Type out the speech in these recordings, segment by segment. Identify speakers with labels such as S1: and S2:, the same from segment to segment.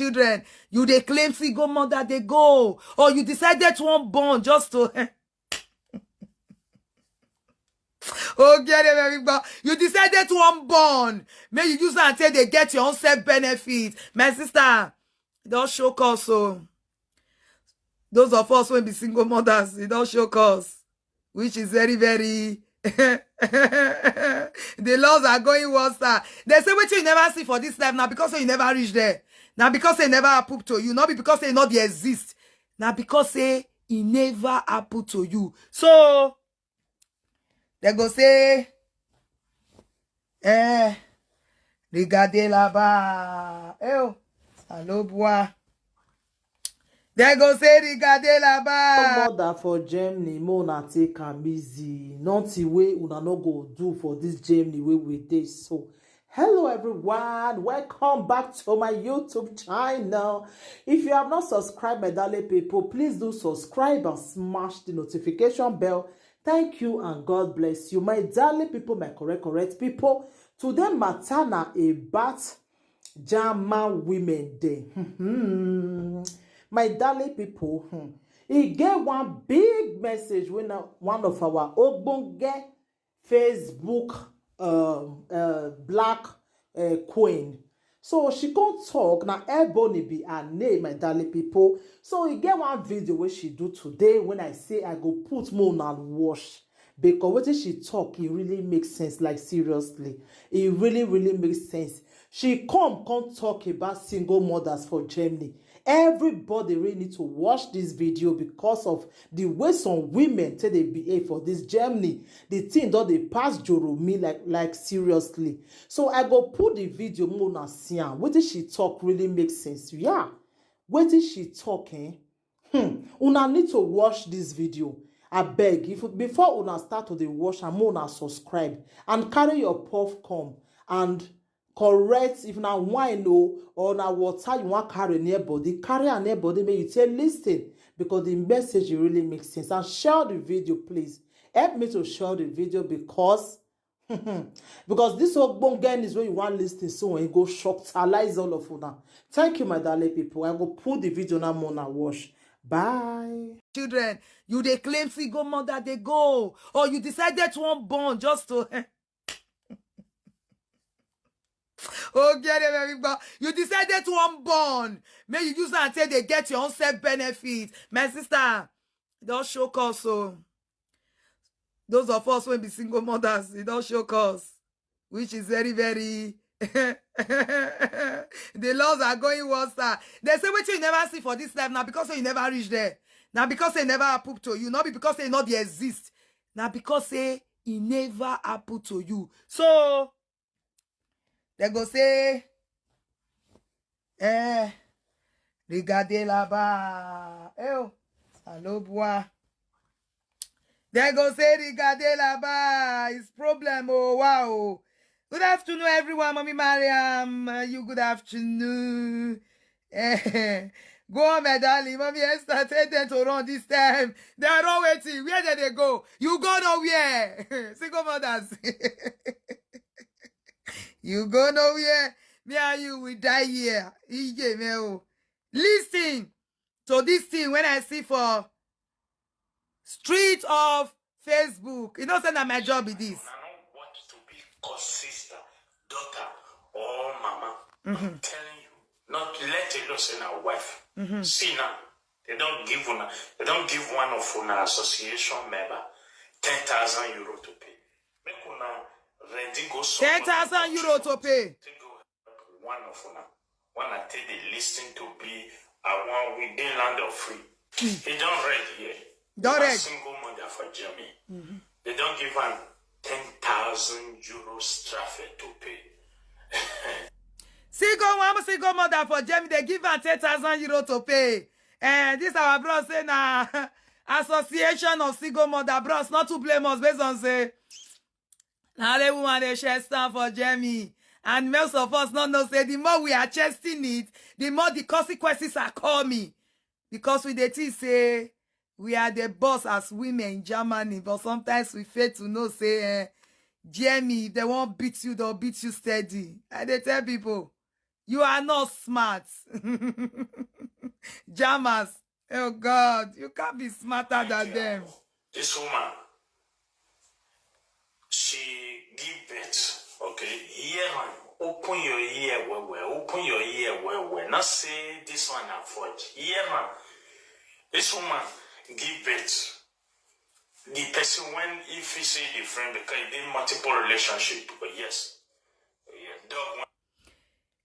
S1: Children, you they claim single mother, they go. Or you decided to one born just to... Oh, get it, baby. You decided to one born. May you use that until they get your own self-benefit. My sister, don't show us. So those of us who will be single mothers, it don't show us. Which is very, very... The laws are going worse. They say what you never see for this life now because you never reach there. Now because they never happen to you. Not because they not they exist. Now because they never happen to you. So they go say, regardez là-bas. Oh, allô bois. They go say, regardez là-bas.
S2: Mother for Germany, Mona take am easy. Not the way una no go do for this Germany way with this. So, hello everyone, welcome back to my YouTube channel. If you have not subscribed, my darling people, please do subscribe and smash the notification bell. Thank you and God bless you, my darling people, my correct people. Today matter na about German Women Day. My darling people, he gave one big message when one of our ogbonge Facebook black queen. So she can't talk now. Ebony be her name, my darling people. So he gave one video where she do today. When I say I go put more and wash, because what she talk, it really makes sense. Like seriously, it really makes sense. She can't talk about single mothers for Germany. Everybody really need to watch this video because of the way some women say they behave for this Germany. The thing that they pass Joromi like seriously. So I go put the video Mona Sian. What did she talk really makes sense? Yeah. What did she talking? Una need to watch this video. I beg, before una start to the watch and Mona subscribe and carry your popcorn and correct if na wine or na water you want carry near body, carry a near body, may you tell listen because the message really makes sense. And share the video, please. Help me to share the video because this ogbonge is when you want listen so when you go shocktalize all of una. Thank you, my darling people. I go put the video now Mona watch. Bye.
S1: Children, you they claim single mother, they go. Or you decided to one born just to... Oh, get it, baby. You decided to one born. May you use that until they get your own self-benefit. My sister, don't show us. So those of us who will be single mothers, it don't show us. Which is very, very... The laws are going worse. They say what you never see for this life now because you never reach there. Now because they never happen to you. Not because they not they exist. Now because they never happen to you. So they go say, regardez là-bas. Oh, allô bois. They go say, regardez là-bas. It's problem. Oh, wow. Good afternoon, everyone. Mommy Mariam. You good afternoon. Go on, my darling. Mommy Esther, tell them to run this time. They are all waiting. Where did they go? You go nowhere. Single mothers. You go nowhere. Me and you will die here. Listen to this thing when I see for street of Facebook. You know, say that my job is this.
S3: I don't want to be sister, daughter, or mama. I'm telling you, not let alone say a wife. See now, they don't give one of una association member 10,000 euro to pay. Make una ready go
S1: 10,000 euro to pay.
S3: One of una. One I take the listen to be one within land of free. He don't read here.
S1: Don't read.
S3: Single mother for Germany. They don't give one 10,000 euros traffic to pay.
S1: Single mother for Germany, they give her 10,000 euro to pay. And this our bros say na association of single mother bros, not to blame us based on say now the woman they share stand for Germany. And most of us not know say the more we are chesting it, the more the consequences are coming. Because we dey say we are the boss as women in Germany, but sometimes we fail to know say Germany, if they won't beat you, they'll beat you steady. And they tell people, You are not smart. Jammers. Oh God, you can't be smarter than them.
S3: This woman, she give birth. Okay, hear her. Open your ear well. Open your ear well. Not say this one are forged. Hear her. This woman give birth. The person, when if he say the friend, because he did multiple relationship, but yes, dog.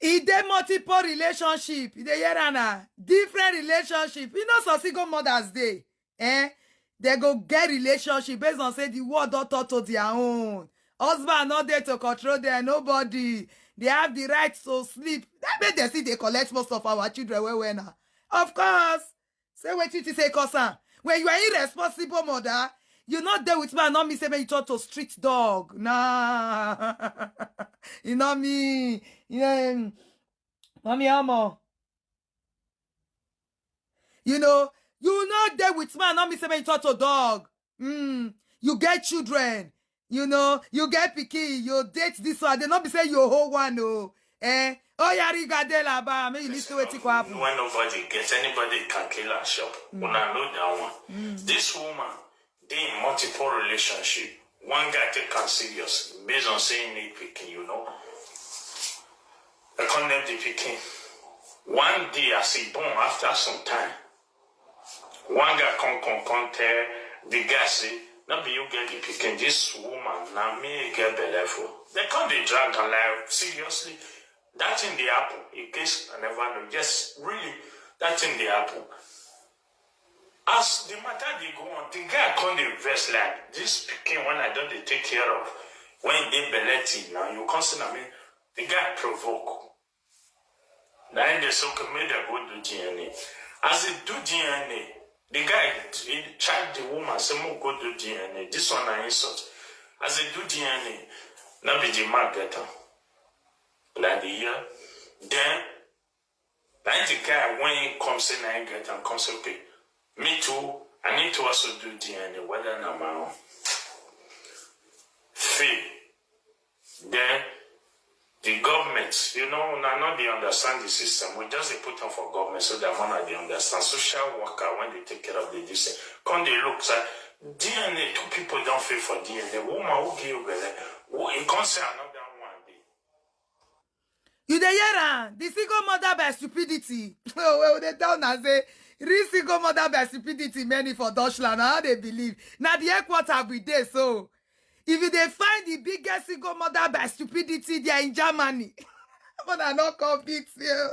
S1: He did multiple relationship. They hear different relationship. You know, so single Mother's Day, they go get relationship based on say the word don't talk to their own. Husband not there to control them. Nobody. They have the right to sleep. That made they see they collect most of our children. Where now? Of course. Say what you say, cousin. When you are irresponsible mother, you not there with me and not me say when you talk to street dog. Nah. You know me. Yeah. Mommy Amo. You know, you not there with me and not me say when you talk to dog. You get children. You know, you get picky, you date this one. They not be saying you whole one, no. Oh, yeah, regardez là-bas. Mais you listen what you happen.
S3: When nobody gets anybody can kill her shop. When I know that one. This woman, they in multiple relationship. One guy take her serious based on saying need picking, you know. I condemn the picking. One day I see born after some time. One guy come tell the guy say, not be you get the picking, this woman, now me get the level. They can't be dragged alive, seriously. That in the apple, in case I never know, just really, that in the apple. As the matter they go on, the guy can't invest like this picking when I don't take care of. When they belletty, now you consider me, the guy provoke. Now in the so-called made a go do DNA. As they do DNA, the guy, he charged the woman, say, go do DNA. This one I insult. As they do DNA, now be the man get her. Like the year. Then, like the guy, when he comes in, I get and comes, okay, me too, I need to also do DNA, whether I'm my own. Fail. Then, the government, you know, now they understand the system. We just they put on for government so that one they understand. Social worker, when they take care of the disease, come they look, say, DNA, two people don't fail for DNA. Woman who give you belly, it can't say another one day.
S1: You dey hear the single mother by stupidity. Well, they down and say, real single mother by stupidity, many for Deutschland. How they believe. Now the headquarters we there, so. If you they find the biggest single mother by stupidity, they are in Germany. But I not convict you.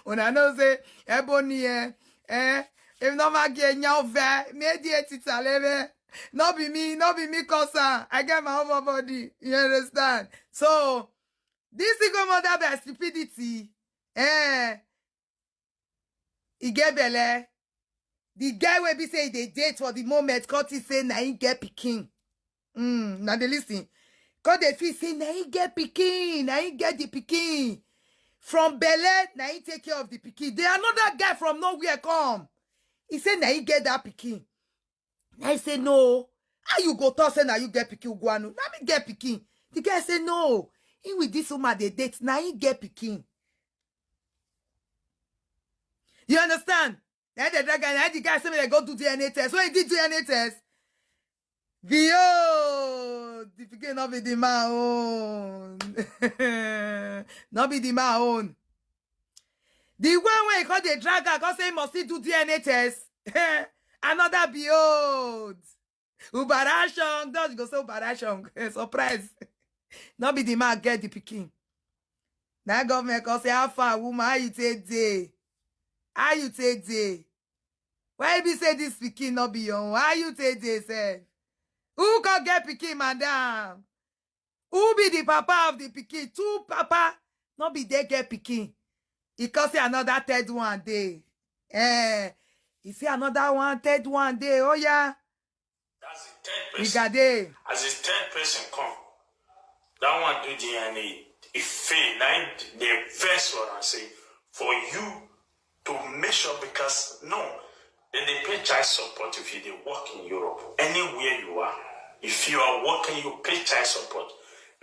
S1: When I know say, Ebony, if no ma get nyaw ve, mediate it not be me, concern. I get my own body. You understand? So, this single mother by stupidity, he get belle. The guy will be say they date for the moment, cause he say na he get pikin. Now they listen. Cause they feel say na he get pikin, na he get the pikin. From belle, na he take care of the pikin. There another guy from nowhere come. He say na he get that pikin. Now he say no. How you go talk say na you get pikin Uguanu? Na me get pikin. The guy say no. He with this woman they date, na he get pikin. You understand? Then the guy said they go do DNA test. When he did DNA test, the pikin not be the man own. Not be the man own. The one way he called the drag her, because he must still do DNA test. Another behold. Ubarashong. Don't you go say Ubarashong. Surprise. Not be the man get the pikin. Now government can say, how far woman, how you take day? How you take day? Why be say this pikin not be your own? How you take day, sir? Who can get pikin, madam? Who be the papa of the pikin? Two papa, not be they get pikin. He can say another third one day. He say another one, third one day. Oh yeah.
S3: That's the third person.
S1: Rigade.
S3: As the third person come, that one do DNA. If fail, now the first one I say, for you to make sure, because no, then they pay child support if you work in Europe, anywhere you are. If you are working, you pay child support.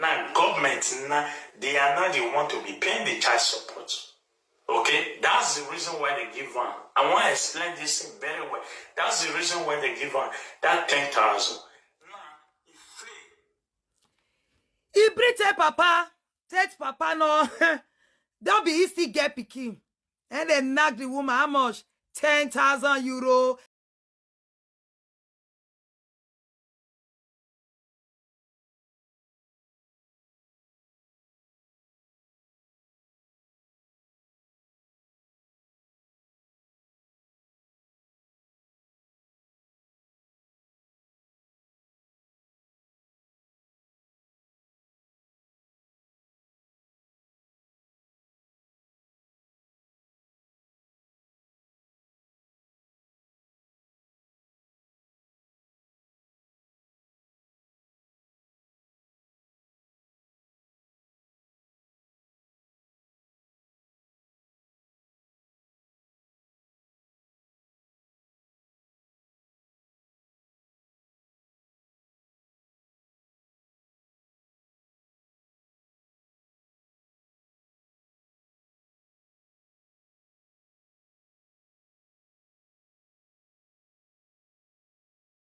S3: Now, government, now, they are not the one to be paying the child support. Okay? That's the reason why they give one. I want to explain this thing very well. That's the reason why they give one that 10,000. Now, if
S1: He bring tell papa no. Don't be easy get pikin. And then knock the woman how much? 10,000 euro.